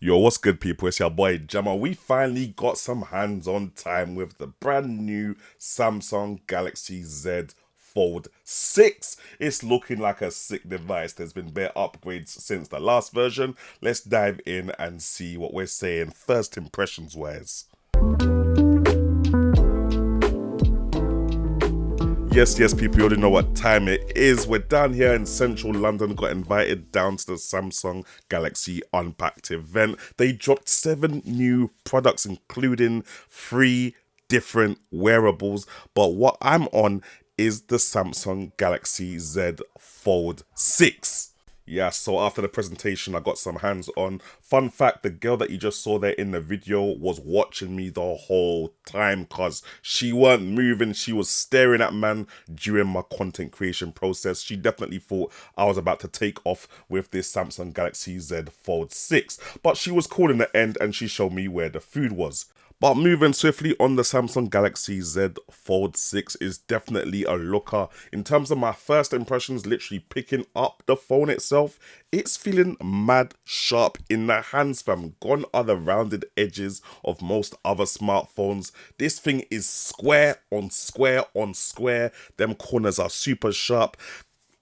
Yo, what's good, people? It's your boy Jamo. We finally got some hands-on time with the brand new Samsung Galaxy Z Fold 6. It's looking like a sick device. There's been bare upgrades since the last version. Let's dive in and see what we're saying first impressions wise. Yes, people, you already know what time it is. We're down here in central London, got invited down to the Samsung Galaxy Unpacked event. They dropped 7 new products, including 3 different wearables. But what I'm on is the Samsung Galaxy Z Fold 6. Yeah, so after the presentation, I got some hands-on. Fun fact, the girl that you just saw there in the video was watching me the whole time because she weren't moving. She was staring at man during my content creation process. She definitely thought I was about to take off with this Samsung Galaxy Z Fold 6. But she was cool in the end and she showed me where the food was. But moving swiftly on, the Samsung Galaxy Z Fold 6 is definitely a looker. In terms of my first impressions, literally picking up the phone itself, it's feeling mad sharp in the hands, fam. Gone are the rounded edges of most other smartphones. This thing is square on square on square. Them corners are super sharp.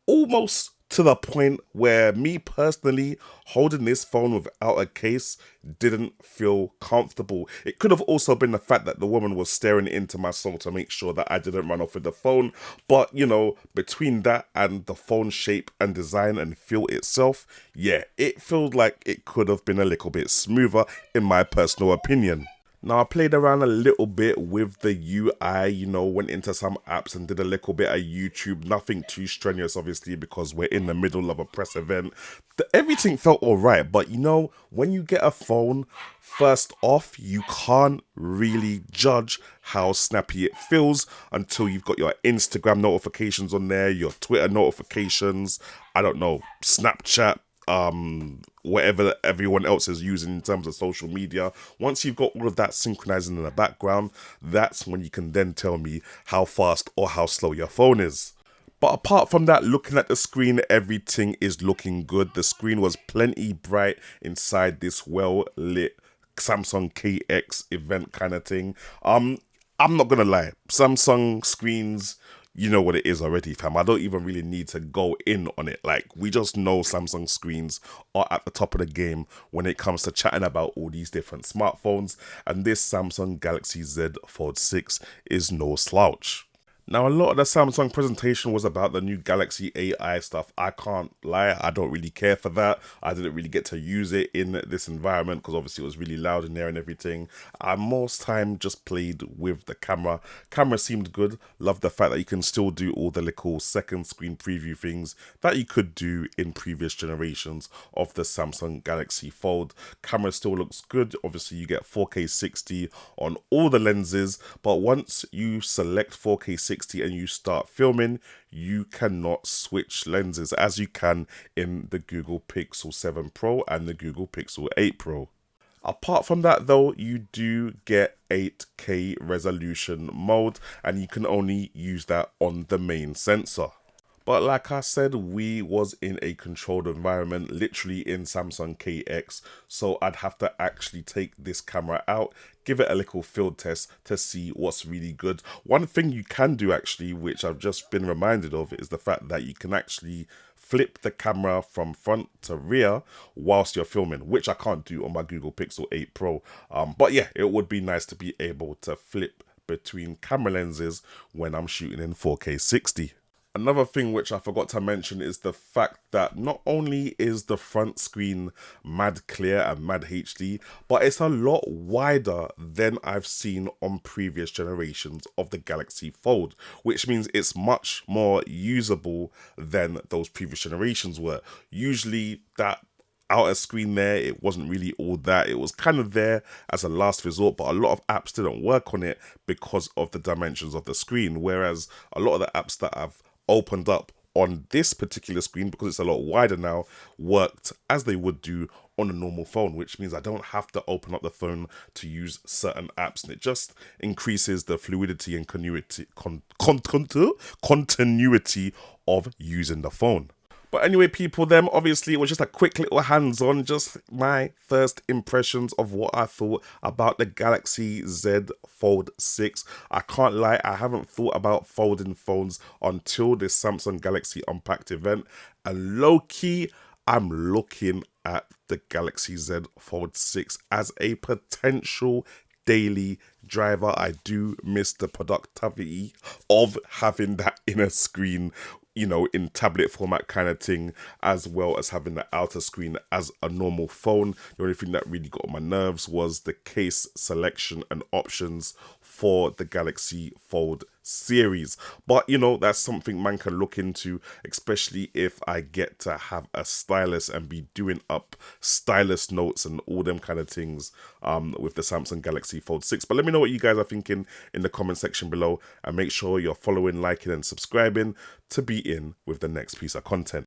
Almost to the point where me personally holding this phone without a case didn't feel comfortable. It could have also been the fact that the woman was staring into my soul to make sure that I didn't run off with the phone. But, you know, between that and the phone shape and design and feel itself, yeah, it feels like it could have been a little bit smoother in my personal opinion. Now, I played around a little bit with the UI, went into some apps and did a little bit of YouTube. Nothing too strenuous, obviously, because we're in the middle of a press event. Everything felt all right, but when you get a phone, first off, you can't really judge how snappy it feels until you've got your Instagram notifications on there, your Twitter notifications, I don't know, Snapchat, whatever everyone else is using in terms of social media. Once you've got all of that synchronizing in the background, that's when you can then tell me how fast or how slow your phone is. But apart from that, looking at the screen, everything is looking good. The screen was plenty bright inside this well-lit Samsung KX event kind of thing. I'm not gonna lie, Samsung screens, you know what it is already, fam. I don't even really need to go in on it. Like, we just know Samsung screens are at the top of the game when it comes to chatting about all these different smartphones. And this Samsung Galaxy Z Fold 6 is no slouch. Now, a lot of the Samsung presentation was about the new Galaxy AI stuff. I can't lie, I don't really care for that. I didn't really get to use it in this environment because obviously it was really loud in there and everything. I most time just played with the camera. Camera seemed good. Love the fact that you can still do all the little second screen preview things that you could do in previous generations of the Samsung Galaxy Fold. Camera still looks good. Obviously you get 4K 60 on all the lenses, but once you select 4K 60 and you start filming, you cannot switch lenses as you can in the Google Pixel 7 Pro and the Google Pixel 8 Pro. Apart from that though, you do get 8K resolution mode and you can only use that on the main sensor. But like I said, we was in a controlled environment, literally in Samsung KX, so I'd have to actually take this camera out, give it a little field test to see what's really good. One thing you can do actually, which I've just been reminded of, is the fact that you can actually flip the camera from front to rear whilst you're filming, which I can't do on my Google Pixel 8 Pro. But yeah, it would be nice to be able to flip between camera lenses when I'm shooting in 4K 60. Another thing which I forgot to mention is the fact that not only is the front screen mad clear and mad HD, but it's a lot wider than I've seen on previous generations of the Galaxy Fold, which means it's much more usable than those previous generations were. Usually that outer screen there, it wasn't really all that. It was kind of there as a last resort, but a lot of apps didn't work on it because of the dimensions of the screen, whereas a lot of the apps that I've opened up on this particular screen, because it's a lot wider now, worked as they would do on a normal phone, which means I don't have to open up the phone to use certain apps, and it just increases the fluidity and continuity of using the phone. But anyway, people, them obviously it was just a quick little hands-on, just my first impressions of what I thought about the Galaxy Z Fold 6. I can't lie, I haven't thought about folding phones until this Samsung Galaxy Unpacked event, and low-key, I'm looking at the Galaxy Z Fold 6 as a potential daily driver. I do miss the productivity of having that inner screen, you know, in tablet format kind of thing, as well as having the outer screen as a normal phone. The only thing that really got on my nerves was the case selection and options for the Galaxy Fold series. But, you know, that's something man can look into, especially if I get to have a stylus and be doing up stylus notes and all them kind of things with the Samsung Galaxy Fold 6. But let me know what you guys are thinking in the comment section below, and make sure you're following, liking and subscribing to be in with the next piece of content.